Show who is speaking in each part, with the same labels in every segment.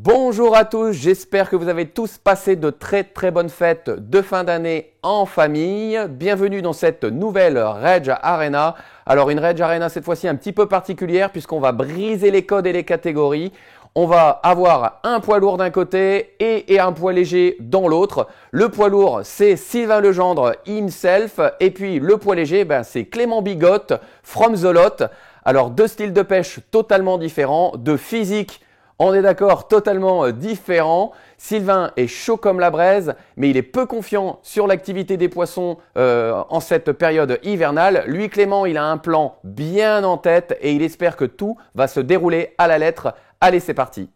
Speaker 1: Bonjour à tous, j'espère que vous avez tous passé de très bonnes fêtes de fin d'année en famille. Bienvenue dans cette nouvelle Rage Arena. Alors une Rage Arena cette fois-ci un petit peu particulière puisqu'on va briser les codes et les catégories. On va avoir un poids lourd d'un côté et un poids léger dans l'autre. Le poids lourd, c'est Sylvain Legendre himself. Et puis le poids léger, c'est Clément Bigotte from the lot. Alors deux styles de pêche totalement différents, de physique, on est d'accord, totalement différent. Sylvain est chaud comme la braise, mais il est peu confiant sur l'activité des poissons en cette période hivernale. Lui, Clément, il a un plan bien en tête et il espère que tout va se dérouler à la lettre. Allez, c'est parti!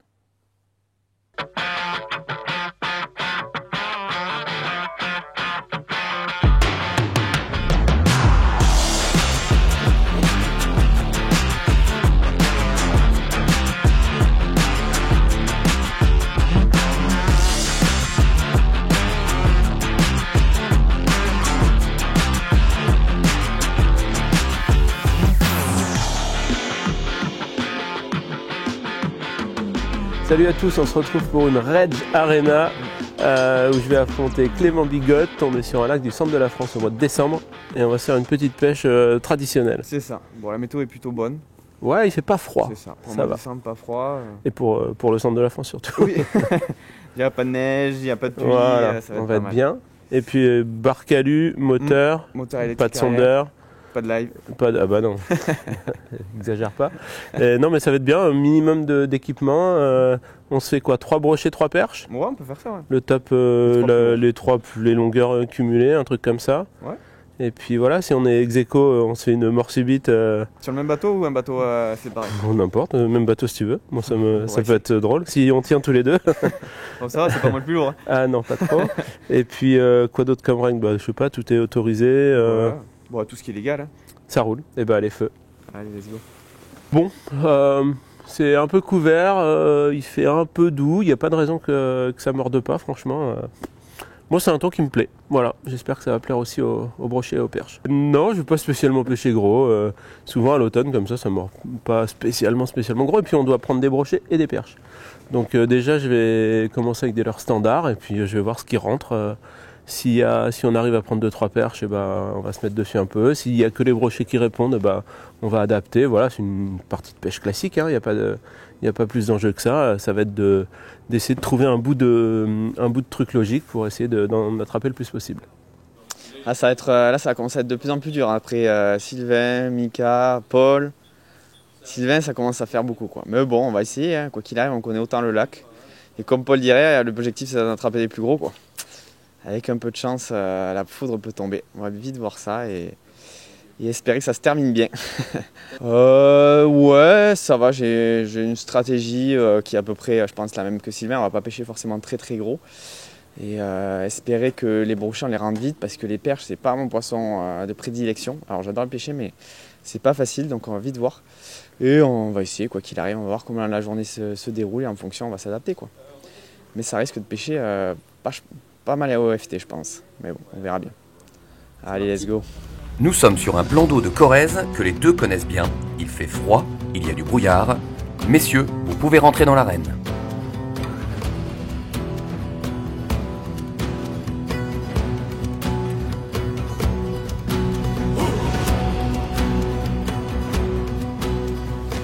Speaker 2: Salut à tous, on se retrouve pour une Rage Arena où je vais affronter Clément Bigotte. On est sur un lac du centre de la France au mois de décembre et on va faire une petite pêche traditionnelle.
Speaker 3: C'est ça. Bon, la météo est plutôt bonne.
Speaker 2: Ouais, il fait pas froid.
Speaker 3: C'est ça.
Speaker 2: Ça va.
Speaker 3: Décembre, pas froid.
Speaker 2: Et pour le centre de la France surtout.
Speaker 3: Oui. Il n'y a pas de neige, il n'y a pas de pluie.
Speaker 2: Voilà,
Speaker 3: ça va
Speaker 2: on
Speaker 3: être
Speaker 2: va être
Speaker 3: mal.
Speaker 2: bien. Et puis barque à lu, moteur,
Speaker 3: Moteur électrique
Speaker 2: pas de
Speaker 3: arrière,
Speaker 2: sondeur.
Speaker 3: pas de live.
Speaker 2: Ah bah non, exagère pas. Non mais ça va être bien, un minimum d'équipement. On se fait quoi, 3 brochets, 3 perches.
Speaker 3: Ouais, on peut faire ça, ouais.
Speaker 2: Le top, les longueurs cumulées, un truc comme ça.
Speaker 3: Ouais.
Speaker 2: Et puis voilà, si on est ex aequo, on se fait une mort subite.
Speaker 3: Sur le même bateau ou un bateau séparé?
Speaker 2: Bon, n'importe, même bateau si tu veux. Moi ça peut être drôle, si on tient tous les deux.
Speaker 3: Bon, ça va, c'est pas moi le plus lourd. Hein.
Speaker 2: Ah non, pas trop. Et puis quoi d'autre comme règle? Je sais pas, tout est autorisé.
Speaker 3: Voilà. Bon, tout ce qui est légal. Hein.
Speaker 2: Ça roule, et allez, feu.
Speaker 3: Allez, let's go.
Speaker 2: Bon, c'est un peu couvert, il fait un peu doux, il n'y a pas de raison que ça morde pas, franchement. Moi, c'est un ton qui me plaît. Voilà, j'espère que ça va plaire aussi aux brochets et aux perches. Non, je ne vais pas spécialement pêcher gros. Souvent à l'automne, comme ça ne mord pas spécialement gros. Et puis, on doit prendre des brochets et des perches. Donc déjà, je vais commencer avec des leurres standards et puis je vais voir ce qui rentre. Si on arrive à prendre 2-3 perches, on va se mettre dessus un peu. S'il n'y a que les brochets qui répondent, on va adapter. Voilà, c'est une partie de pêche classique, hein. Il n'y a pas plus d'enjeu que ça. Ça va être d'essayer de trouver un bout de truc logique pour essayer d'en attraper le plus possible.
Speaker 3: Ah, ça va commencer à être de plus en plus dur. Après Sylvain, Mika, Paul. Sylvain, ça commence à faire beaucoup, quoi. Mais bon, on va essayer. Hein. Quoi qu'il arrive, on connaît autant le lac. Et comme Paul dirait, l'objectif, c'est d'attraper les plus gros, quoi. Avec un peu de chance, la foudre peut tomber. On va vite voir ça et espérer que ça se termine bien. Ouais, ça va. J'ai une stratégie qui est à peu près, je pense, la même que Sylvain. On va pas pêcher forcément très gros. Et espérer que les brochets, on les rende vite parce que les perches, c'est pas mon poisson de prédilection. Alors j'adore le pêcher, mais c'est pas facile, donc on va vite voir. Et on va essayer, quoi qu'il arrive. On va voir comment la journée se déroule et en fonction, on va s'adapter, quoi. Mais ça risque de pêcher pas mal à OFT, je pense. Mais bon, on verra bien. Allez, let's go.
Speaker 1: Nous sommes sur un plan d'eau de Corrèze que les deux connaissent bien. Il fait froid, il y a du brouillard. Messieurs, vous pouvez rentrer dans l'arène.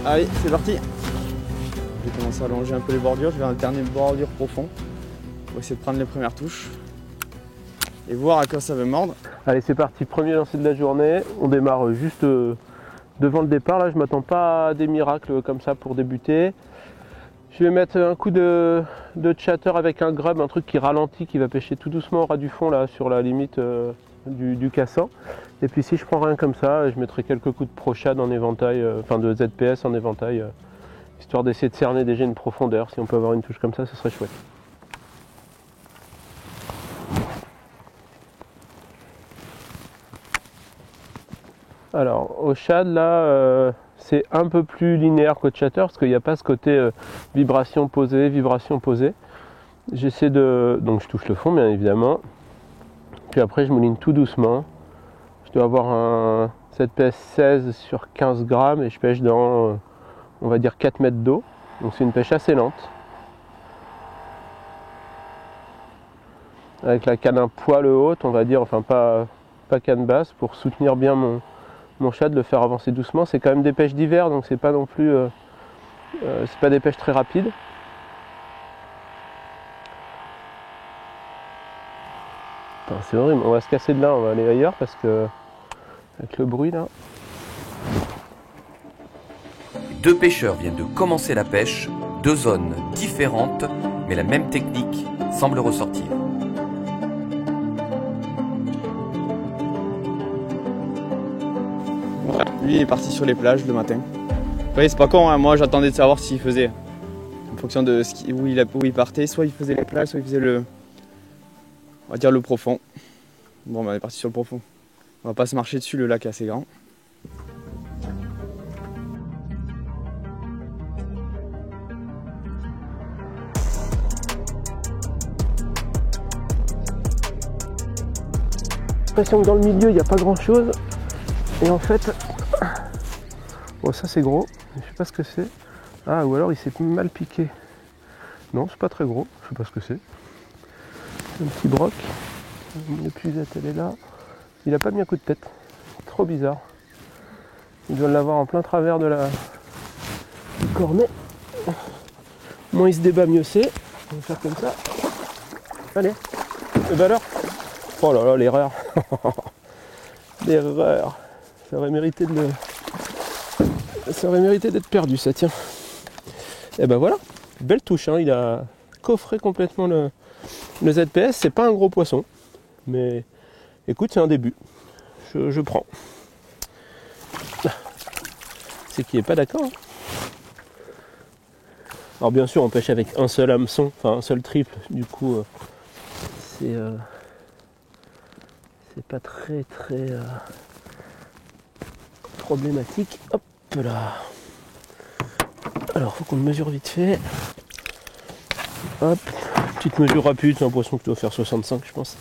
Speaker 3: Allez, c'est parti. Je vais commencer à allonger un peu les bordures. Je vais alterner bordure profond. On va essayer de prendre les premières touches et voir à quoi ça veut mordre.
Speaker 2: Allez, c'est parti, premier lancer de la journée. On démarre juste devant le départ. Là, je m'attends pas à des miracles comme ça pour débuter. Je vais mettre un coup de chatter avec un grub, un truc qui ralentit, qui va pêcher tout doucement au ras du fond, là, sur la limite du cassant. Et puis si je prends rien comme ça, je mettrai quelques coups de prochade en éventail, de ZPS en éventail, histoire d'essayer de cerner déjà une profondeur. Si on peut avoir une touche comme ça, ce serait chouette. Alors au shad là, c'est un peu plus linéaire qu'au chatter parce qu'il n'y a pas ce côté vibration posée. J'essaie donc je touche le fond bien évidemment, puis après je mouline tout doucement. Je dois avoir un ZPS 16 sur 15 grammes et je pêche dans on va dire 4 mètres d'eau, donc c'est une pêche assez lente. avec la canne un poil haute, on va dire, enfin pas canne basse, pour soutenir bien mon chat, de le faire avancer doucement. C'est quand même des pêches d'hiver, donc c'est pas non plus c'est pas des pêches très rapides. C'est horrible, on va se casser de là, on va aller ailleurs parce que avec le bruit là.
Speaker 1: Deux pêcheurs viennent de commencer la pêche, deux zones différentes, mais la même technique semble ressortir.
Speaker 3: Lui il est parti sur les plages le matin. Vous voyez, c'est pas con, hein. Moi j'attendais de savoir s'il faisait, en fonction de où il partait, soit il faisait les plages, soit il faisait on va dire le profond. Bon, on est parti sur le profond. On va pas se marcher dessus, le lac est assez grand.
Speaker 2: J'ai l'impression que dans le milieu il n'y a pas grand chose. Et en fait, bon, ça c'est gros, je sais pas ce que c'est. Ah, ou alors il s'est mal piqué. Non, c'est pas très gros, je sais pas ce que c'est. Un petit broc. L'épuisette elle est là. Il a pas mis un coup de tête. Trop bizarre. Il doit l'avoir en plein travers du cornet. Moins il se débat, mieux c'est. On va faire comme ça. Allez. Et ben alors. Oh là là, l'erreur. L'erreur. Ça aurait mérité d'être perdu, ça, tient. Et ben voilà. Belle touche, hein. Il a coffré complètement le ZPS. C'est pas un gros poisson. Mais écoute, c'est un début. Je prends. C'est qui est pas d'accord. Hein. Alors bien sûr, on pêche avec un seul hameçon, enfin un seul triple. Du coup, c'est pas très problématique. Hop là. Alors, faut qu'on le mesure vite fait. Hop. Petite mesure rapide, c'est un poisson qui doit faire 65, je pense.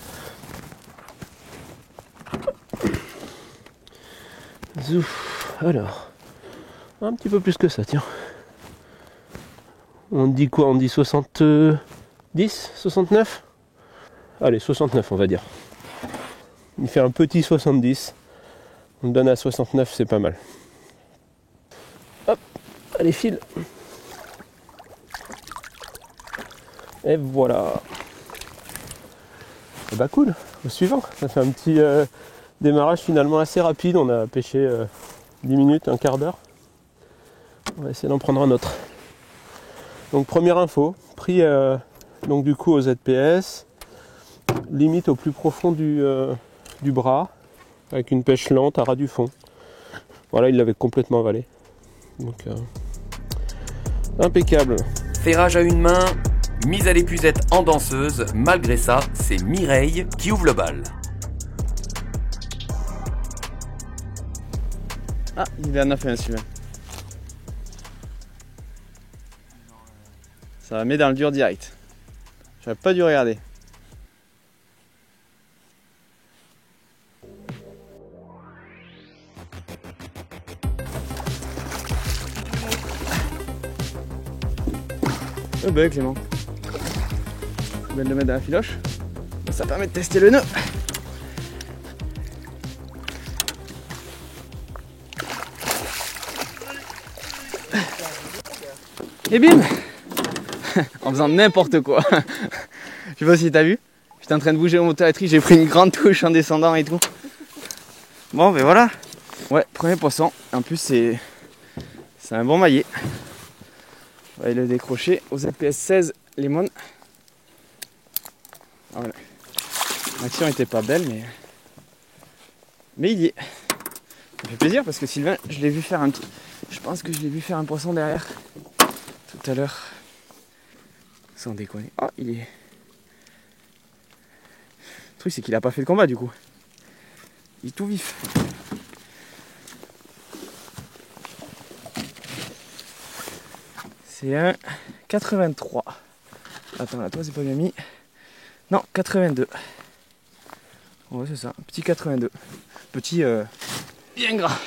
Speaker 2: Zouf. Alors, un petit peu plus que ça, tiens. On dit quoi? On dit 70? 69? Allez, 69 on va dire. Il fait un petit 70. On le donne à 69, c'est pas mal. Hop, allez file. Et voilà. Et bah cool, au suivant. Ça fait un petit démarrage finalement assez rapide. On a pêché 10 minutes, un quart d'heure. On va essayer d'en prendre un autre. Donc première info, pris donc du coup au ZPS, limite au plus profond du bras, avec une pêche lente à ras du fond. Voilà, il l'avait complètement avalé. Donc impeccable.
Speaker 1: Ferrage à une main, mise à l'épuisette en danseuse. Malgré ça, c'est Mireille qui ouvre le bal.
Speaker 3: Ah, il en a fait un celui-là. Ça met dans le dur direct. J'aurais pas dû regarder. Oh bah Clément. Je vais le mettre dans la filoche. Ça permet de tester le nœud. Et bim. En faisant n'importe quoi. Je sais pas si t'as vu. J'étais en train de bouger mon moteur électrique, j'ai pris une grande touche en descendant et tout. Bon ben voilà. Ouais, premier poisson. En plus c'est un bon maillet. On va aller le décrocher au ZPS 16 Lemon. Voilà. L'action était pas belle mais il y est. Ça fait plaisir parce que Sylvain, je l'ai vu faire je pense que je l'ai vu faire un poisson derrière tout à l'heure. Sans déconner. Oh, il est... Le truc c'est qu'il a pas fait le combat du coup. Il est tout vif. C'est un 83. Attends, là, toi, c'est pas bien mis. Non, 82. Ouais, c'est ça. Petit 82. Petit, bien gras.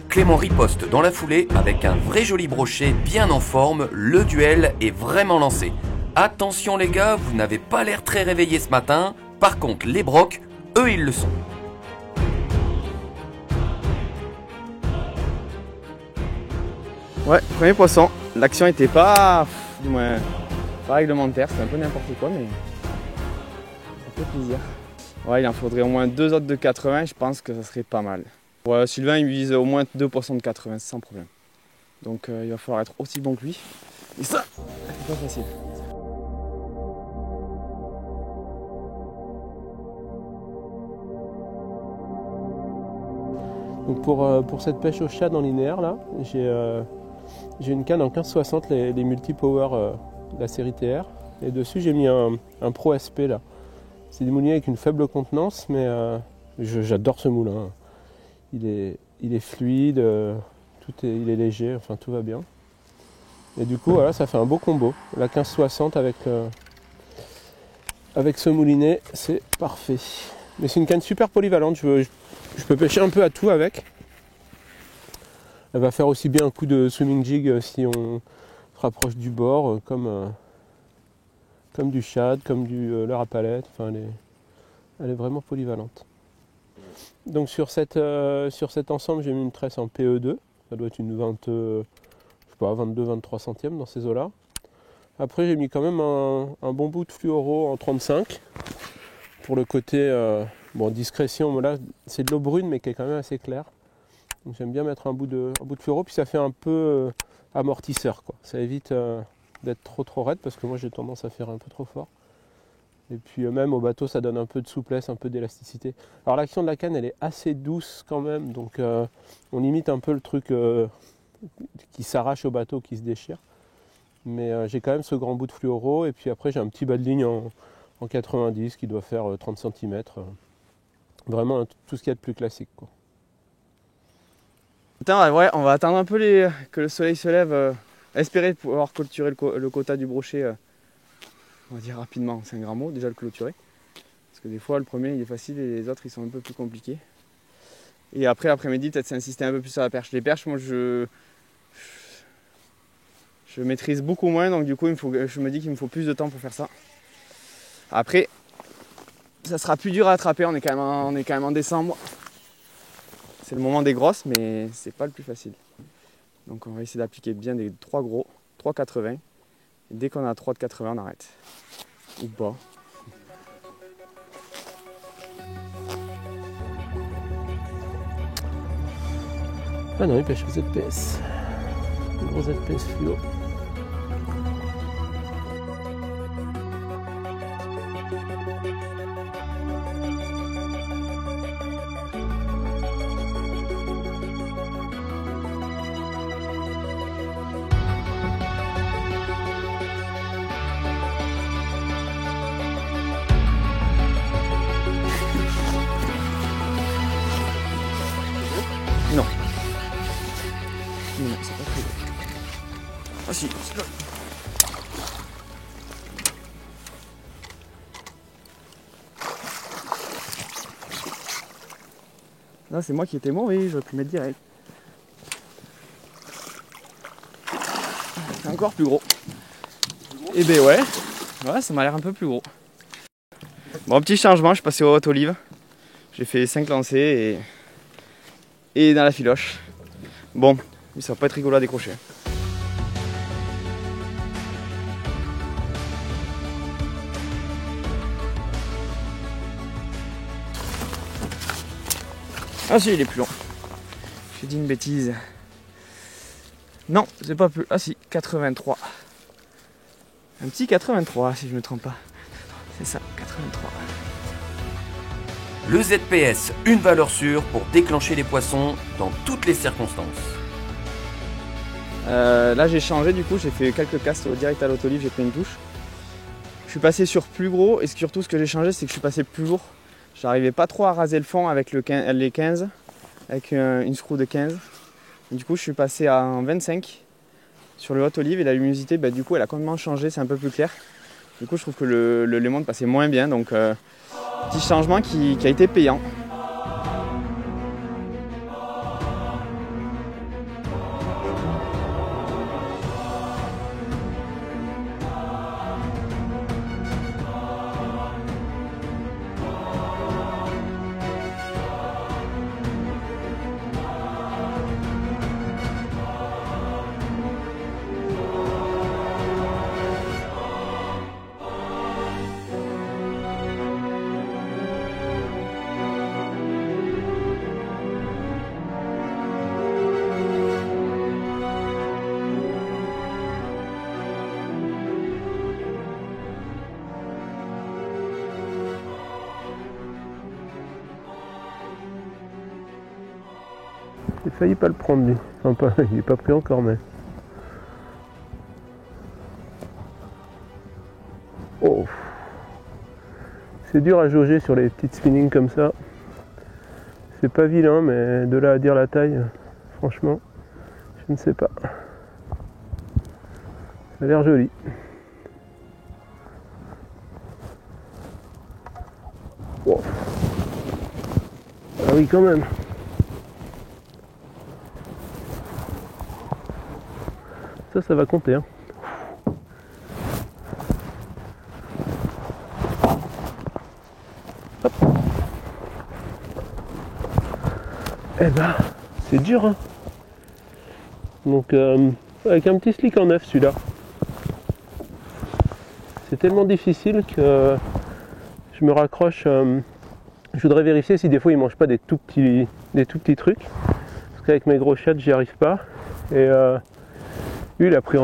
Speaker 1: Clément riposte dans la foulée avec un vrai joli brochet bien en forme. Le duel est vraiment lancé. Attention les gars, vous n'avez pas l'air très réveillés ce matin. Par contre, les brocs, eux, ils le sont.
Speaker 3: Ouais, premier poisson. L'action était pas, du moins, pas réglementaire, c'était un peu n'importe quoi, mais ça fait plaisir. Ouais, il en faudrait au moins 2 autres de 80, je pense que ça serait pas mal. Ouais, Sylvain, il vise au moins 2 poissons de 80, sans problème. Donc il va falloir être aussi bon que lui. Et ça, c'est pas facile.
Speaker 2: Donc pour cette pêche au shad en linéaire, là, j'ai une canne en 1560, les multi-power de la série TR. Et dessus, j'ai mis un Pro SP là. C'est des moulinets avec une faible contenance, mais j'adore ce moulin. Il est fluide, il est léger, enfin tout va bien. Et du coup, voilà, ça fait un beau combo. La 1560 avec ce moulinet, c'est parfait. Mais c'est une canne super polyvalente, je peux pêcher un peu à tout avec. Elle va faire aussi bien un coup de swimming jig si on se rapproche du bord, comme du shad, comme du leurre à palette. Enfin, elle est vraiment polyvalente. Donc sur cet ensemble, j'ai mis une tresse en PE2. Ça doit être une 22-23 centièmes dans ces eaux-là. Après, j'ai mis quand même un bon bout de fluoro en 35 pour le côté discrétion. Là, c'est de l'eau brune, mais qui est quand même assez claire. Donc j'aime bien mettre un bout de fluoro, puis ça fait un peu amortisseur, quoi. Ça évite d'être trop raide, parce que moi j'ai tendance à faire un peu trop fort. Et puis même au bateau, ça donne un peu de souplesse, un peu d'élasticité. Alors l'action de la canne, elle est assez douce quand même, donc on limite un peu le truc qui s'arrache au bateau, qui se déchire. Mais j'ai quand même ce grand bout de fluoro, et puis après j'ai un petit bas de ligne en 90 qui doit faire 30 cm. Vraiment tout ce qu'il y a de plus classique, quoi.
Speaker 3: Attends, ouais, on va attendre un peu que le soleil se lève, espérer pouvoir clôturer le quota du brochet, on va dire rapidement, c'est un grand mot, déjà le clôturer. Parce que des fois le premier il est facile et les autres ils sont un peu plus compliqués. Et après l'après-midi peut-être s'insister un peu plus sur la perche. Les perches, moi je maîtrise beaucoup moins, donc du coup je me dis qu'il me faut plus de temps pour faire ça. Après, ça sera plus dur à attraper, on est quand même en décembre. C'est le moment des grosses, mais c'est pas le plus facile. Donc on va essayer d'appliquer bien des 3 gros, 3,80. Et dès qu'on a 3 de 80, on arrête. Ou pas.
Speaker 2: Ah non, il pêche aux ZPS. Gros ZPS fluo.
Speaker 3: Non. Non, c'est pas très bon. Ah si, c'est là. Là, c'est moi qui étais mauvais, j'aurais pu mettre direct. C'est encore plus gros. Et ben ouais, ça m'a l'air un peu plus gros. Bon, petit changement, je suis passé au hot olive. J'ai fait 5 lancers et dans la filoche. Bon, ça va pas être rigolo à décrocher. Ah si, il est plus long. J'ai dit une bêtise. Non, c'est pas plus. Ah si, 83. Un petit 83 si je me trompe pas. C'est ça, 83.
Speaker 1: Le ZPS, une valeur sûre pour déclencher les poissons dans toutes les circonstances.
Speaker 3: Là j'ai changé du coup, j'ai fait quelques castes direct à l'autolive, j'ai pris une touche. Je suis passé sur plus gros et surtout ce que j'ai changé c'est que je suis passé plus lourd. J'arrivais pas trop à raser le fond avec les 15, avec une screw de 15. Et du coup je suis passé à un 25 sur le hot olive et la luminosité du coup elle a complètement changé, c'est un peu plus clair. Du coup je trouve que le lemon passait moins bien, donc petit changement qui a été payant.
Speaker 2: J'ai failli pas le prendre lui. Enfin, pas, il n'est pas pris encore, mais. Oh. C'est dur à jauger sur les petites spinnings comme ça. C'est pas vilain, mais de là à dire la taille, franchement, je ne sais pas. Ça a l'air joli. Oh. Ah oui, quand même. Ça va compter. Hein. Hop. Eh ben, c'est dur. Hein. Donc, avec un petit slick en neuf celui-là. C'est tellement difficile que je me raccroche. Je voudrais vérifier si des fois il mange pas des tout petits trucs. Parce qu'avec mes gros chats, j'y arrive pas. Et lui, il a pris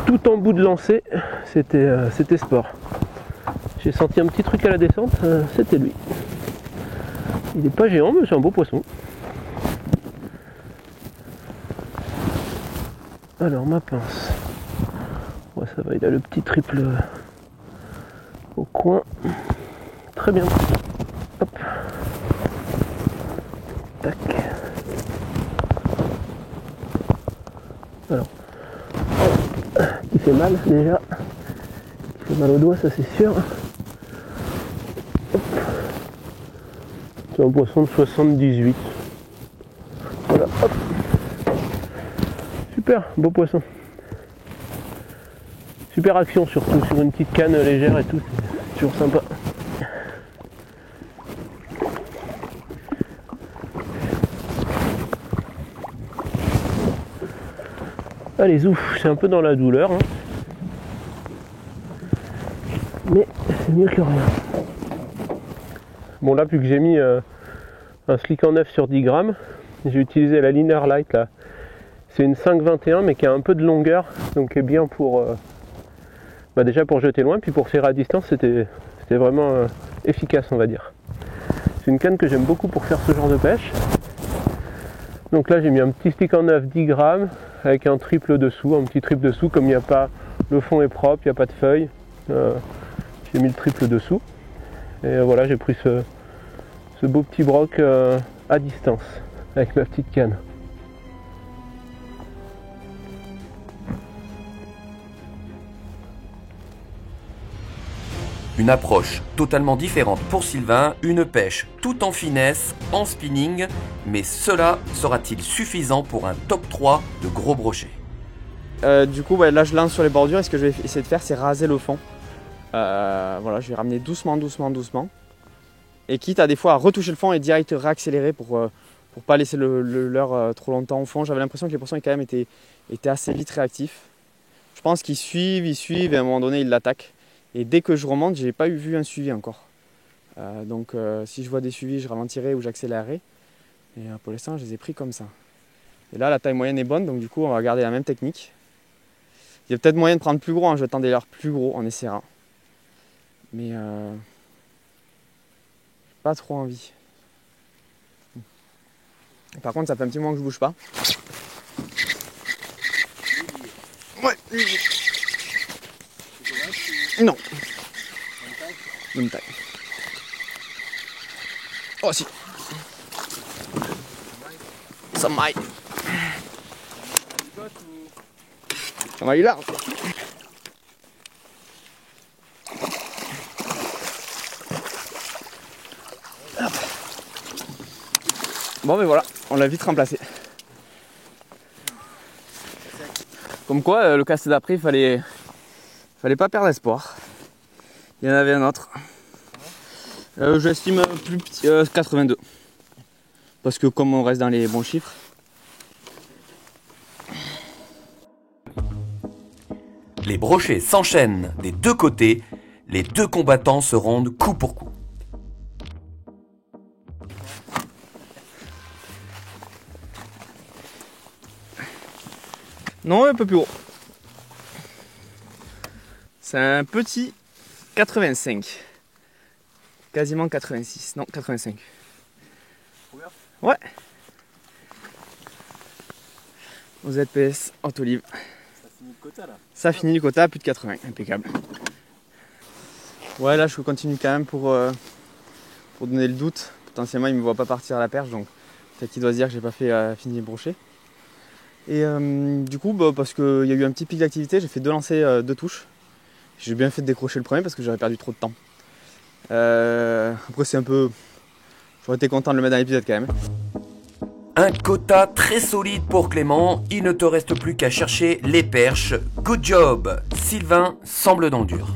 Speaker 2: tout en bout de lancée. C'était sport. J'ai senti un petit truc à la descente. C'était lui. Il n'est pas géant, mais c'est un beau poisson. Alors, ma pince. Ouais, ça va, il a le petit triple au coin. Très bien. Hop. Tac. Alors. Oh. Il fait mal déjà. Il fait mal au doigt, ça c'est sûr. Hop. C'est un poisson de 78. Voilà, hop. Super, beau poisson. Super action surtout sur une petite canne légère et tout, c'est toujours sympa. Allez, ouf, c'est un peu dans la douleur. Hein. Mais c'est mieux que rien. Bon là, vu que j'ai mis un slick en neuf sur 10 grammes, j'ai utilisé la Linear Light là. C'est une 5,21 mais qui a un peu de longueur, donc qui est bien pour déjà pour jeter loin, puis pour tirer à distance, c'était vraiment efficace, on va dire. C'est une canne que j'aime beaucoup pour faire ce genre de pêche. Donc là, j'ai mis un petit stick en neuf 10 grammes avec un triple dessous, un petit triple dessous, comme il n'y a pas, le fond est propre, il n'y a pas de feuilles. J'ai mis le triple dessous. Et voilà, j'ai pris ce beau petit broc à distance avec ma petite canne.
Speaker 1: Une approche totalement différente pour Sylvain, une pêche tout en finesse, en spinning, mais cela sera-t-il suffisant pour un top 3 de gros brochets?
Speaker 3: Du coup, là je lance sur les bordures et ce que je vais essayer de faire, c'est raser le fond. Voilà, je vais ramener doucement. Et quitte à des fois à retoucher le fond et direct réaccélérer pour pas laisser le leurre trop longtemps au fond. J'avais l'impression que les poissons quand même étaient assez vite réactifs. Je pense qu'ils suivent et à un moment donné ils l'attaquent. Et dès que je remonte, j'ai pas vu un suivi encore. Donc si je vois des suivis, je ralentirai ou j'accélérerai. Et pour l'instant, je les ai pris comme ça. Et là, la taille moyenne est bonne, donc du coup, on va garder la même technique. Il y a peut-être moyen de prendre plus gros en jetant des leurres plus gros, on essaiera. Mais pas trop envie. Par contre, ça fait un petit moment que je bouge pas. Ouais. Non. Même taille. Oh si. Ça m'aille. Ça m'aille là. Bon mais voilà, on l'a vite remplacé. Comme quoi, le cast d'après, il fallait pas perdre espoir. Il y en avait un autre. J'estime plus petit, 82. Parce que comme on reste dans les bons chiffres.
Speaker 1: Les brochets s'enchaînent des deux côtés, les deux combattants se rendent coup pour coup.
Speaker 3: Non, un peu plus gros. C'est un petit 85. Quasiment 86. Non, 85. Ouais. au ZPS Haute Olive.
Speaker 2: Ça finit le quota là.
Speaker 3: Ça finit le quota, plus de 80, impeccable. Ouais, là je continue quand même pour donner le doute. Potentiellement il ne me voit pas partir à la perche, donc peut-être qu'il doit se dire que j'ai pas fait fini le brochet. Et du coup, parce qu'il y a eu un petit pic d'activité, j'ai fait 2 lancers, 2 touches. J'ai bien fait de décrocher le premier parce que j'aurais perdu trop de temps. Après c'est un peu... J'aurais été content de le mettre dans l'épisode quand même.
Speaker 1: Un quota très solide pour Clément, il ne te reste plus qu'à chercher les perches. Good job! Sylvain semble dans le dur.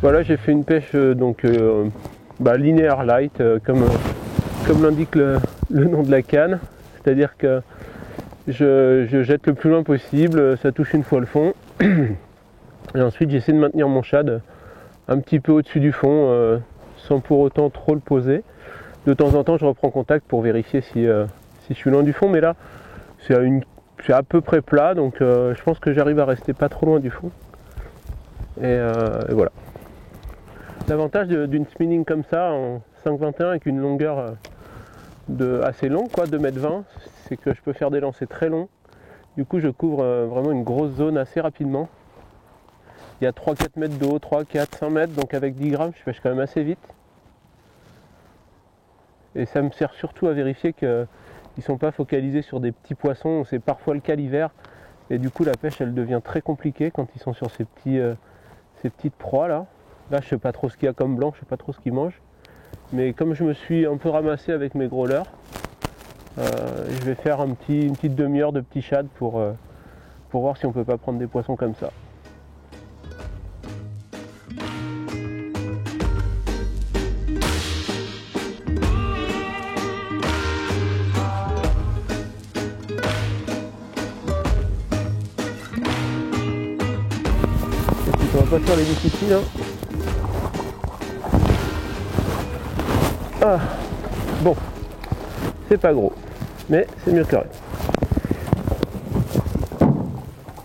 Speaker 2: Voilà, j'ai fait une pêche linéaire light, comme l'indique le nom de la canne. C'est-à-dire que je jette le plus loin possible, ça touche une fois le fond. Et ensuite j'essaie de maintenir mon shad un petit peu au-dessus du fond, sans pour autant trop le poser. De temps en temps je reprends contact pour vérifier si je suis loin du fond, mais là c'est à peu près plat, donc je pense que j'arrive à rester pas trop loin du fond. Et voilà. L'avantage d'une spinning comme ça en 5,21 avec une longueur assez longue, quoi, 2,20 m, c'est que je peux faire des lancers très longs. Du coup je couvre vraiment une grosse zone assez rapidement. Il y a 3-4 mètres d'eau, 3, 4, 5 mètres, donc avec 10 grammes je pêche quand même assez vite. Et ça me sert surtout à vérifier qu'ils ne sont pas focalisés sur des petits poissons, c'est parfois le cas l'hiver. Et du coup la pêche elle devient très compliquée quand ils sont sur ces petites proies là. Là je sais pas trop ce qu'il y a comme blanc, je sais pas trop ce qu'ils mangent. Mais comme je me suis un peu ramassé avec mes gros leurres, je vais faire une petite demi-heure de petit shad pour voir si on peut pas prendre des poissons comme ça. On va pas faire les difficiles hein. Ah, bon, c'est pas gros, mais c'est mieux que rien.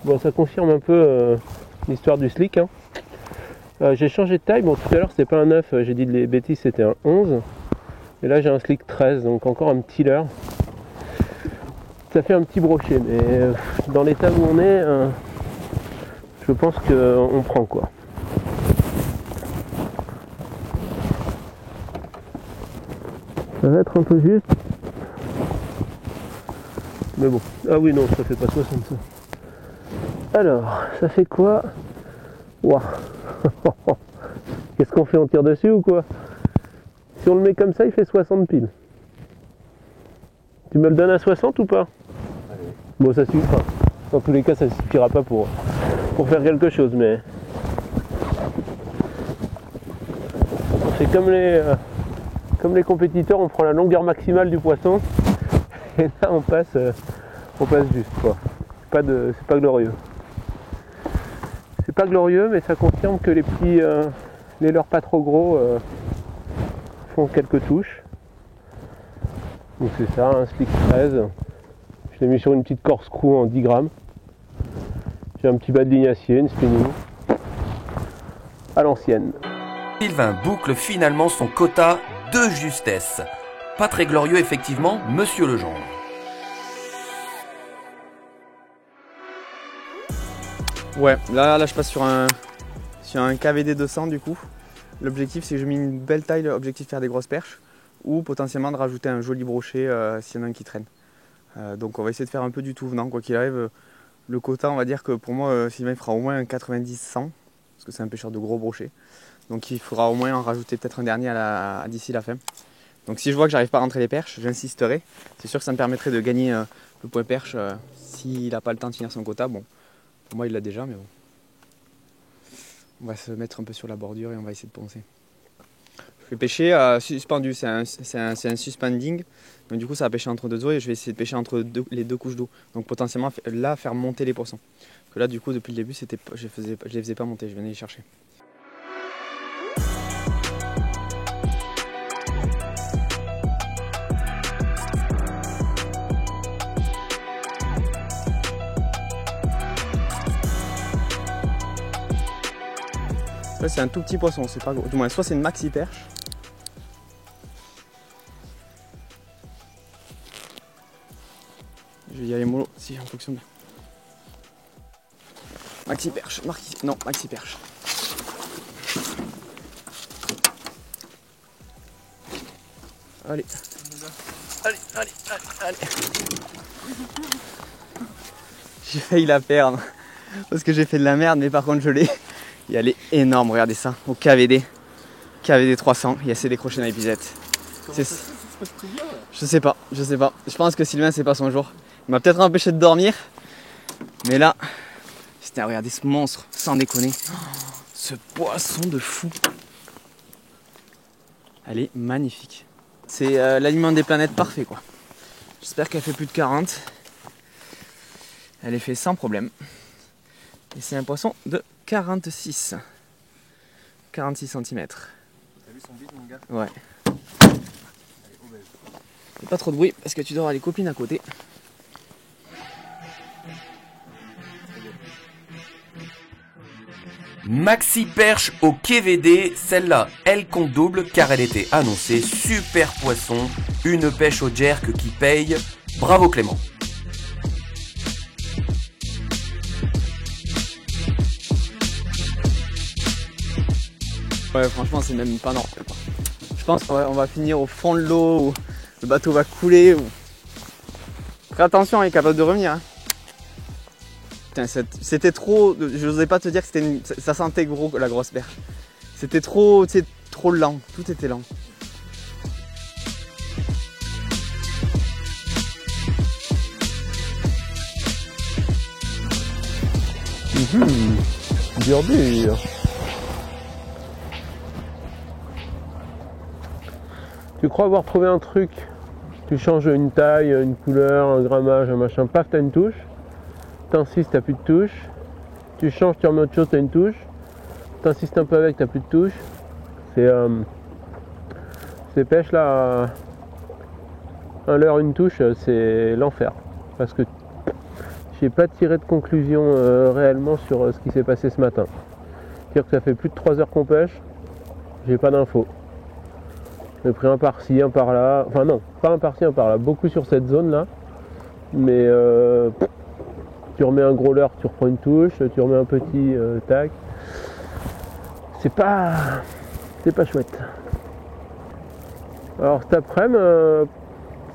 Speaker 2: Bon, ça confirme un peu l'histoire du slick hein. J'ai changé de taille, bon tout à l'heure c'était pas un 9, j'ai dit les bêtises, c'était un 11. Et là j'ai un slick 13, donc encore un petit leurre. Ça fait un petit brochet, mais dans l'état où on est, je pense qu'on prend quoi. Ça va être un peu juste. Mais bon. Ah oui non, ça fait pas 60 ça. Alors, ça fait quoi? Waouh. Qu'est-ce qu'on fait? On tire dessus ou quoi? Si on le met comme ça, il fait 60 piles. Tu me le donnes à 60 ou pas? Allez. Bon, ça suffira. Dans tous les cas, ça ne suffira pas pour faire quelque chose, mais... On fait comme les compétiteurs, on prend la longueur maximale du poisson. Et là, on passe juste, quoi. C'est pas glorieux. C'est pas glorieux, mais ça confirme que les leurres pas trop gros font quelques touches. Donc c'est ça, un slick 13. Je l'ai mis sur une petite corkscrew en 10 grammes. J'ai un petit bas de ligne acier, une spinning. À l'ancienne.
Speaker 1: Sylvain boucle finalement son quota de justesse. Pas très glorieux effectivement, monsieur Legendre.
Speaker 3: Ouais, là je passe sur un KVD 200 du coup. L'objectif c'est que je mets une belle taille, l'objectif faire des grosses perches ou potentiellement de rajouter un joli brochet s'il y en a un qui traîne. Donc on va essayer de faire un peu du tout venant, quoi qu'il arrive. Le quota, on va dire que pour moi Sylvain il fera au moins un 90-100 parce que c'est un pêcheur de gros brochets. Donc il faudra au moins en rajouter peut-être un dernier d'ici la fin. Donc si je vois que j'arrive pas à rentrer les perches, j'insisterai. C'est sûr que ça me permettrait de gagner le point perche s'il n'a pas le temps de finir son quota. Bon, pour moi il l'a déjà, mais bon. On va se mettre un peu sur la bordure et on va essayer de poncer. Je vais pêcher suspendu, c'est un suspending. Donc du coup ça va pêcher entre deux eaux et je vais essayer de pêcher entre les deux couches d'eau. Donc potentiellement là faire monter les poissons. Que là du coup depuis le début je les faisais pas monter, je venais les chercher. Là c'est un tout petit poisson, c'est pas gros. Du moins soit c'est une maxi perche. y a les molos, si en fonction de... Maxi perche, non, maxi perche. Allez. Allez. J'ai failli la perdre parce que j'ai fait de la merde, mais par contre je l'ai. Et elle est énorme, regardez ça, au KVD 300, il y a assez décroché dans l'épisette. Je sais pas. Je pense que Sylvain c'est pas son jour. Il m'a peut-être empêché de dormir, mais là, c'était à regarder ce monstre, sans déconner. Oh, ce poisson de fou. Elle est magnifique. C'est l'aliment des planètes parfait quoi. J'espère qu'elle fait plus de 40. Elle est faite sans problème. Et c'est un poisson de 46 cm. T'as
Speaker 4: vu son bide mon gars?
Speaker 3: Ouais. Et pas trop de bruit parce que tu dois avoir les copines à côté.
Speaker 1: Maxi perche au KVD, celle-là, elle compte double car elle était annoncée super poisson, une pêche au jerk qui paye. Bravo Clément.
Speaker 3: Ouais, franchement, c'est même pas normal. Je pense qu'on va finir au fond de l'eau, ou le bateau va couler. Ou... Fais attention, il est capable de revenir. Hein. Putain, c'était trop. Je n'osais pas te dire que ça sentait gros la grosse perche. C'était trop lent. Tout était lent.
Speaker 2: Dur. Tu crois avoir trouvé un truc, tu changes une taille, une couleur, un grammage, un machin, paf, t'as une touche. T'insistes, t'as plus de touche. Tu changes, tu remets autre chose, t'as une touche. T'insistes un peu avec, t'as plus de touche. Ces pêches là, un leurre, une touche, c'est l'enfer. Parce que j'ai pas tiré de conclusion réellement sur ce qui s'est passé ce matin. C'est-à-dire que ça fait plus de 3 heures qu'on pêche, j'ai pas d'infos. J'ai pris un par-ci, un par-là, enfin non, pas un par-ci, un par-là, beaucoup sur cette zone là, mais tu remets un gros leurre, tu reprends une touche, tu remets un petit tac, c'est pas chouette. Alors cet après-midi,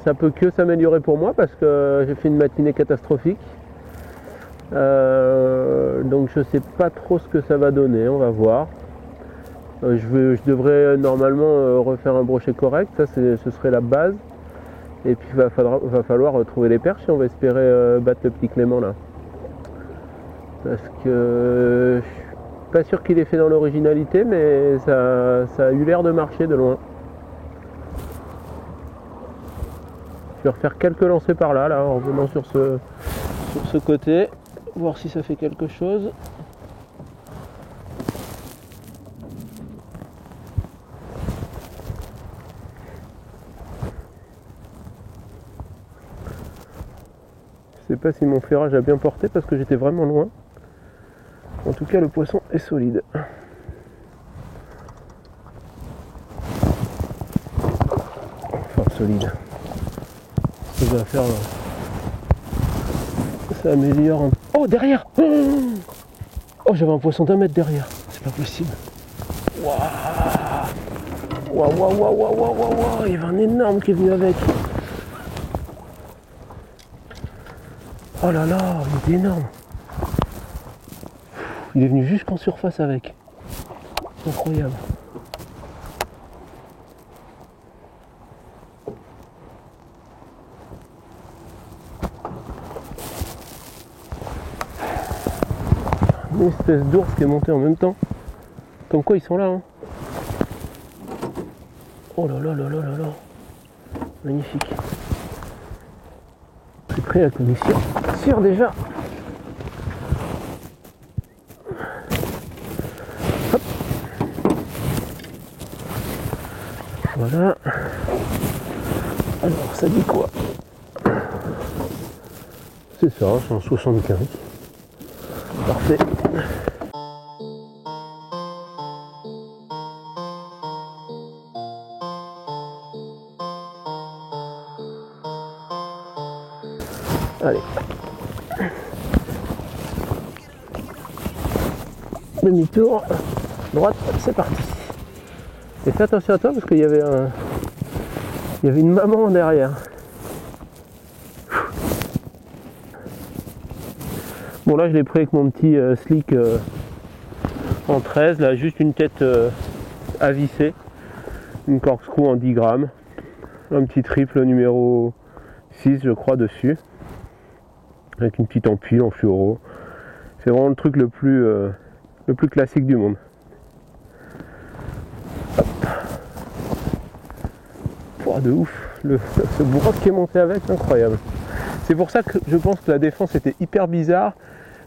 Speaker 2: ça peut que s'améliorer pour moi parce que j'ai fait une matinée catastrophique, donc je sais pas trop ce que ça va donner, on va voir. Je devrais normalement refaire un brochet correct, ça ce serait la base. Et puis va falloir trouver les perches si on va espérer battre le petit Clément là. Parce que je suis pas sûr qu'il ait fait dans l'originalité, mais ça a eu l'air de marcher de loin. Je vais refaire quelques lancers par là, en revenant sur ce côté, voir si ça fait quelque chose. Je sais pas si mon flairage a bien porté parce que j'étais vraiment loin. En tout cas, le poisson est solide. Enfin, solide. Ce que je vais faire là, ça améliore un... Oh, derrière! Oh, j'avais un poisson d'1 mètre derrière. C'est pas possible. Waouh, il y avait un énorme qui est venu avec. Oh là là, il est énorme. Il est venu jusqu'en surface avec. Incroyable. Une espèce d'ours qui est monté en même temps. Comme quoi ils sont là. Hein. Oh là là. Magnifique. C'est prêt à commission. Sûr déjà. Hop. Voilà. Alors ça dit quoi? C'est ça, 175. Parfait. Allez. demi-tour, droite, c'est parti. Et fais attention à toi parce qu'il y avait une maman derrière. Bon là je l'ai pris avec mon petit slick en 13, là juste une tête à visser, une corkscrew en 10 grammes, un petit triple numéro 6 je crois dessus, avec une petite ampule en fluoro. C'est vraiment le truc le plus classique du monde. Hop. Oh, de ouf, ce broc qui est monté avec, incroyable. C'est pour ça que je pense que la défense était hyper bizarre.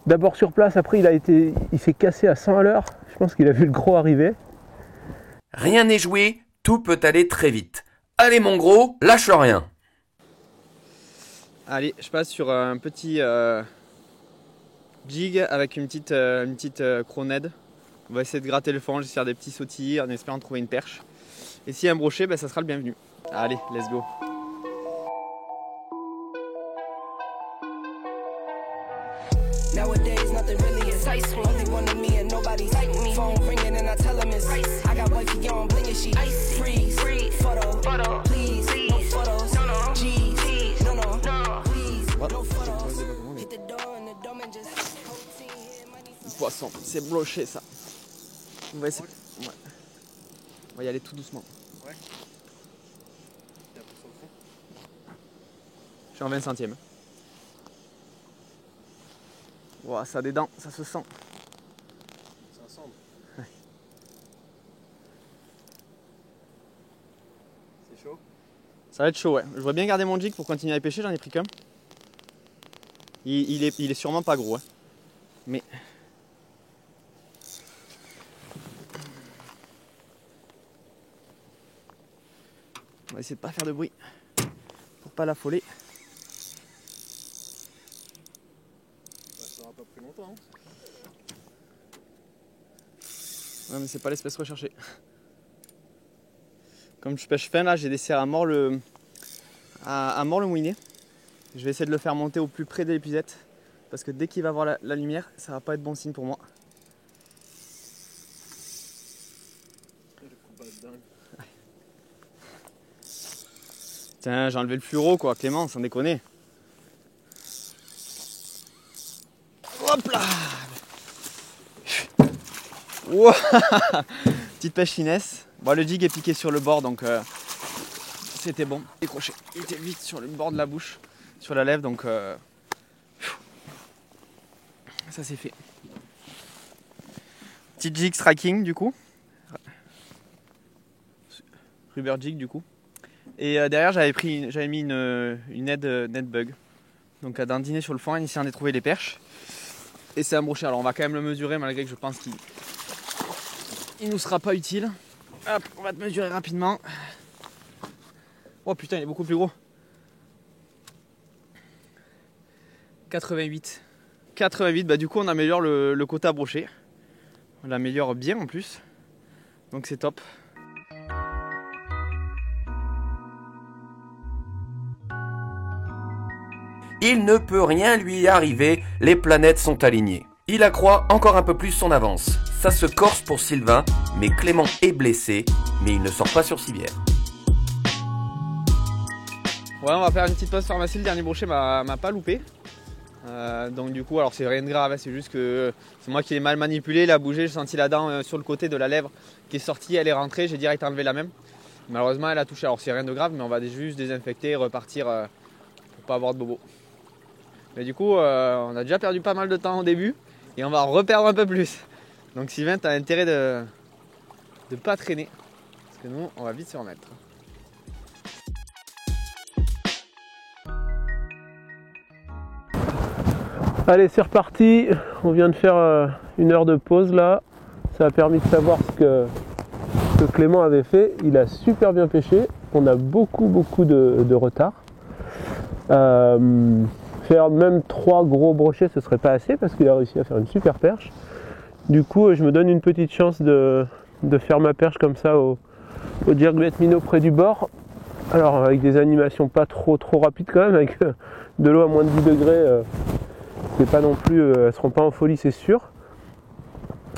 Speaker 2: D'abord sur place, après il s'est cassé à 100 à l'heure. Je pense qu'il a vu le gros arriver.
Speaker 1: Rien n'est joué, tout peut aller très vite. Allez mon gros, lâche rien.
Speaker 3: Allez, je passe sur un petit jig avec une petite cronade. On va essayer de gratter le fond, j'essaie de faire des petits sautillis en espérant trouver une perche. Et s'il y a un brochet, ben, ça sera le bienvenu. Allez, let's go.
Speaker 5: Nowadays, nothing really excites me. Only one of me and nobody's like me. Phone ringing and I tell them it's ice. I got wifey on bling and she freeze. Photo, please, no photos. No, G's, no, please, no photos. Hit the door and the dome and just
Speaker 3: Poisson, c'est broché ça. On va essayer. Ouais. On va y aller tout doucement.
Speaker 4: Ouais.
Speaker 3: Je suis en 20 centièmes. Wow, ça a des dents, ça se sent.
Speaker 4: C'est un cendre.
Speaker 3: Ouais.
Speaker 4: C'est chaud.
Speaker 3: Ça va être chaud, ouais. Je voudrais bien garder mon jig pour continuer à pêcher, j'en ai pris qu'un. Il est sûrement pas gros, hein. Mais. On va essayer de pas faire de bruit pour pas l'affoler.
Speaker 4: Ça n'aura pas pris longtemps.
Speaker 3: Ouais, mais c'est pas l'espèce recherchée. Comme je pêche fin là, j'ai des serres à mort le moulinet. Je vais essayer de le faire monter au plus près de l'épuisette parce que dès qu'il va voir la lumière, ça va pas être bon signe pour moi. Tiens, j'ai enlevé le fluoro quoi, Clément, sans déconner. Hop là. Wow. Petite pêche finesse. Bon, le jig est piqué sur le bord donc c'était bon. Décroché. Il était vite sur le bord de la bouche, sur la lèvre donc ça c'est fait. Petit jig striking du coup. Rubber jig du coup. Et derrière j'avais mis une net bug. Donc à dandiner sur le fond en essayant de trouver les perches. Et c'est un brochet. Alors on va quand même le mesurer malgré que je pense qu'il nous sera pas utile. Hop, on va te mesurer rapidement. Oh putain, il est beaucoup plus gros. 88. 88, bah du coup on améliore le quota brochet. On l'améliore bien en plus. Donc c'est top.
Speaker 1: Il ne peut rien lui arriver, les planètes sont alignées. Il accroît encore un peu plus son avance. Ça se corse pour Sylvain, mais Clément est blessé, mais il ne sort pas sur civière.
Speaker 3: Ouais, on va faire une petite pause pharmacie, le dernier brochet m'a pas loupé. Donc du coup, alors c'est rien de grave, c'est juste que c'est moi qui l'ai mal manipulé, il a bougé, j'ai senti la dent sur le côté de la lèvre qui est sortie, elle est rentrée, j'ai direct enlevé la même. Malheureusement, elle a touché, alors c'est rien de grave, mais on va juste désinfecter et repartir pour pas avoir de bobo. Mais du coup, on a déjà perdu pas mal de temps au début et on va en reperdre un peu plus. Donc Sylvain, tu as intérêt de pas traîner parce que nous, on va vite se remettre.
Speaker 2: Allez, c'est reparti. On vient de faire une heure de pause là. Ça a permis de savoir ce que Clément avait fait. Il a super bien pêché. On a beaucoup de retard. Faire même 3 gros brochets, ce serait pas assez parce qu'il a réussi à faire une super perche. Du coup, je me donne une petite chance de faire ma perche comme ça au jerkbait minnow près du bord. Alors avec des animations pas trop rapides quand même, avec de l'eau à moins de 10 degrés. C'est pas non plus, elles seront pas en folie, c'est sûr.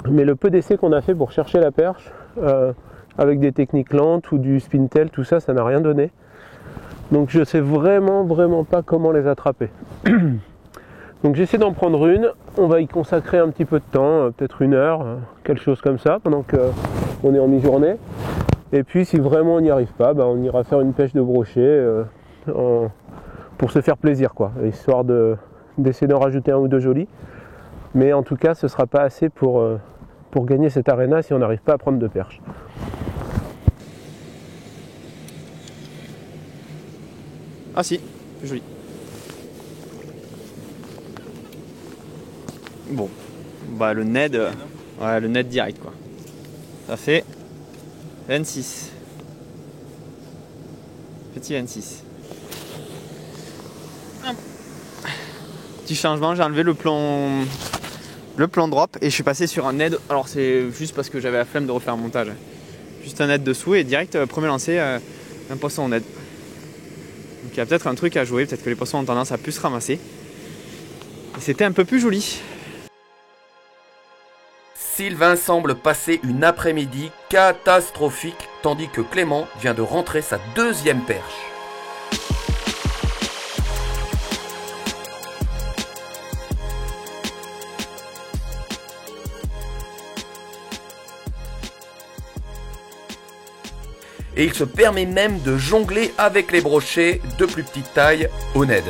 Speaker 2: Mais le peu d'essais qu'on a fait pour chercher la perche, avec des techniques lentes ou du spintail, tout ça, ça n'a rien donné. Donc je sais vraiment pas comment les attraper. Donc j'essaie d'en prendre une, on va y consacrer un petit peu de temps, peut-être 1 heure, quelque chose comme ça, pendant qu'on est en mi-journée. Et puis si vraiment on n'y arrive pas, on ira faire une pêche de brochet pour se faire plaisir, quoi, histoire d'essayer d'en rajouter 1 ou 2 jolis. Mais en tout cas ce ne sera pas assez pour gagner cette arena si on n'arrive pas à prendre de perche.
Speaker 3: Ah si, joli. Bon, le Ned, le Ned direct quoi. Ça fait 26. Petit 26. Petit changement, j'ai enlevé le plomb drop et je suis passé sur un Ned. Alors c'est juste parce que j'avais la flemme de refaire un montage. Juste un Ned dessous et direct, premier lancer, un poisson au Ned. Donc il y a peut-être un truc à jouer, peut-être que les poissons ont tendance à plus se ramasser. Et c'était un peu plus joli.
Speaker 1: Sylvain semble passer une après-midi catastrophique, tandis que Clément vient de rentrer sa 2e perche. Et il se permet même de jongler avec les brochets de plus petite taille au Ned.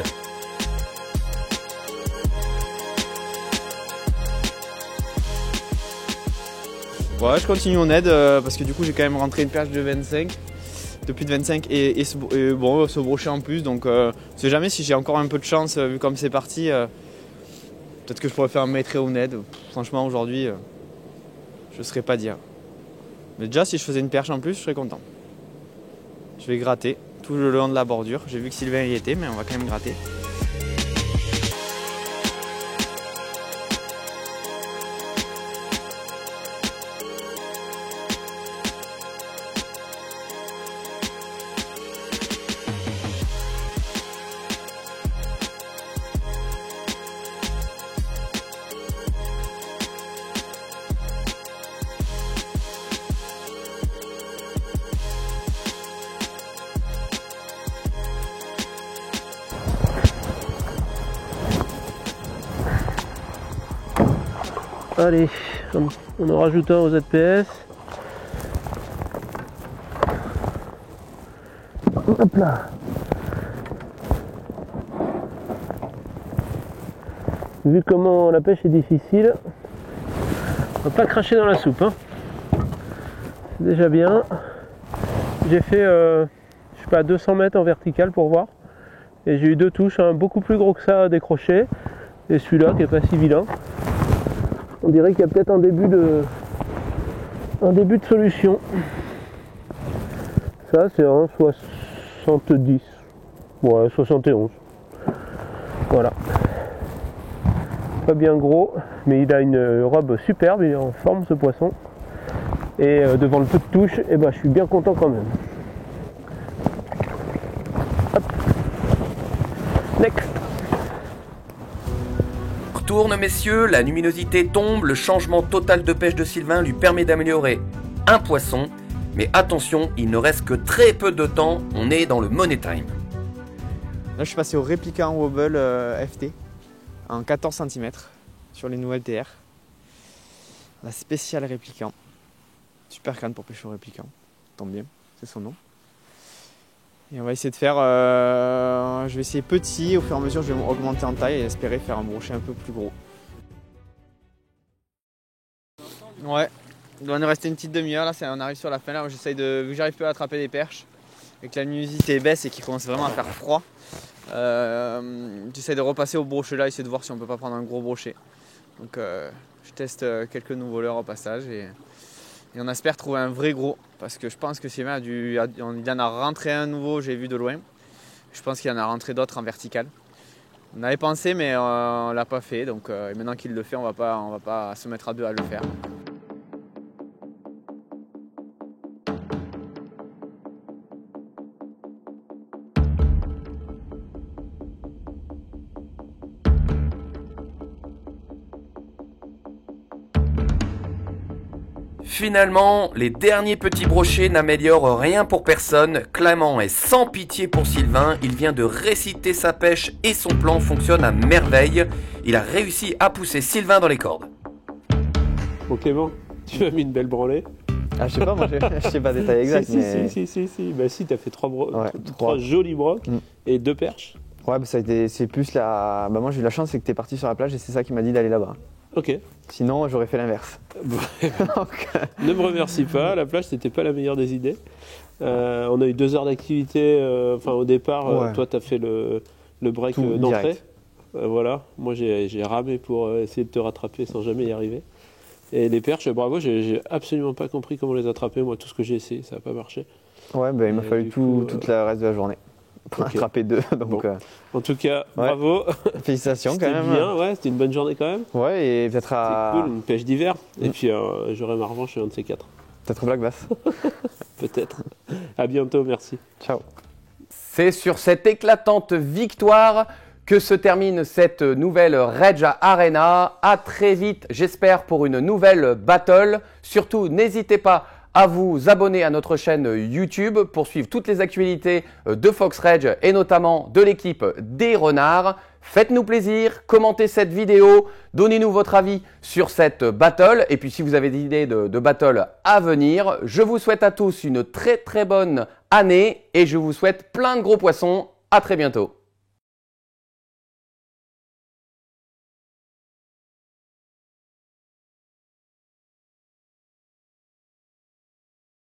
Speaker 3: Ouais, je continue au Ned parce que du coup j'ai quand même rentré une perche de 25, de plus de 25 et ce brochet en plus. Donc je sais jamais si j'ai encore un peu de chance vu comme c'est parti. Peut-être que je pourrais faire un maître au Ned. Franchement aujourd'hui je ne saurais pas dire. Mais déjà si je faisais une perche en plus je serais content. Je vais gratter tout le long de la bordure. J'ai vu que Sylvain y était mais on va quand même gratter.
Speaker 2: Allez, on en rajoute un au ZPS. Hop là. Vu comment la pêche est difficile, on va pas cracher dans la soupe. Hein. C'est déjà bien. J'ai fait, je sais pas, 200 mètres en vertical pour voir. Et j'ai eu 2 touches, un beaucoup plus gros que ça à décrocher. Et celui-là qui est pas si vilain. On dirait qu'il y a peut-être un début de solution. Ça c'est un 70. Ouais, 71. Voilà. Pas bien gros, mais il a une robe superbe, il est en forme ce poisson. Et devant le peu de touche, je suis bien content quand même. Hop. Next.
Speaker 1: Tourne messieurs, la luminosité tombe, le changement total de pêche de Sylvain lui permet d'améliorer un poisson. Mais attention, il ne reste que très peu de temps, on est dans le money time.
Speaker 3: Là je suis passé au répliquant wobble FT en 14 cm sur les nouvelles TR. La spéciale répliquant. Super canne pour pêcher au répliquant, tombe bien, c'est son nom. Et on va essayer de faire, je vais essayer petit, au fur et à mesure je vais augmenter en taille et espérer faire un brochet un peu plus gros. Ouais, il doit nous rester une petite demi-heure là, on arrive sur la fin là, j'essaye vu que j'arrive plus à attraper des perches, et que la luminosité baisse et qu'il commence vraiment à faire froid. J'essaie de repasser au brochet là, essayer de voir si on peut pas prendre un gros brochet. Donc je teste quelques nouveaux leurres au passage et on espère trouver un vrai gros, parce que je pense que Sylvain il en a rentré un nouveau, j'ai vu de loin. Je pense qu'il en a rentré d'autres en vertical. On avait pensé mais on l'a pas fait, donc maintenant qu'il le fait, on va pas se mettre à deux à le faire.
Speaker 1: Finalement, les derniers petits brochets n'améliorent rien pour personne. Clément est sans pitié pour Sylvain. Il vient de réciter sa pêche et son plan fonctionne à merveille. Il a réussi à pousser Sylvain dans les cordes.
Speaker 2: Bon Clément, tu m'as mis une belle branlée.
Speaker 3: Ah, je sais pas, moi je sais pas détail exact.
Speaker 2: Si. Bah si, t'as fait trois jolis brocs et 2 perches.
Speaker 3: Ouais, bah, c'est plus la. Bah, moi j'ai eu la chance, c'est que t'es parti sur la plage et c'est ça qui m'a dit d'aller là-bas.
Speaker 2: Ok.
Speaker 3: Sinon, j'aurais fait l'inverse.
Speaker 2: Ne me remercie pas, la plage c'était pas la meilleure des idées. On a eu 2 heures d'activité. Au départ, toi t'as fait le break d'entrée. Voilà, moi j'ai ramé pour essayer de te rattraper sans jamais y arriver. Et les perches, bravo, j'ai absolument pas compris comment les attraper. Moi, tout ce que j'ai essayé, ça n'a pas marché.
Speaker 3: Ouais, bah, il m'a fallu toute la reste de la journée pour attraper 2. Donc,
Speaker 2: bon. En tout cas, bravo.
Speaker 3: Félicitations quand même.
Speaker 2: C'était bien, ouais, c'était une bonne journée quand même.
Speaker 3: Ouais, et peut-être
Speaker 2: C'est cool, une pêche d'hiver. Et puis, j'aurai ma revanche sur un de ces 4.
Speaker 3: Peut-être au Black Bass.
Speaker 2: Peut-être. À bientôt, merci.
Speaker 3: Ciao.
Speaker 1: C'est sur cette éclatante victoire que se termine cette nouvelle Rage Arena. À très vite, j'espère, pour une nouvelle battle. Surtout, n'hésitez pas à vous abonner à notre chaîne YouTube pour suivre toutes les actualités de Fox Rage et notamment de l'équipe des Renards. Faites-nous plaisir, commentez cette vidéo, donnez-nous votre avis sur cette battle. Et puis si vous avez des idées de battle à venir, je vous souhaite à tous une très bonne année et je vous souhaite plein de gros poissons. À très bientôt.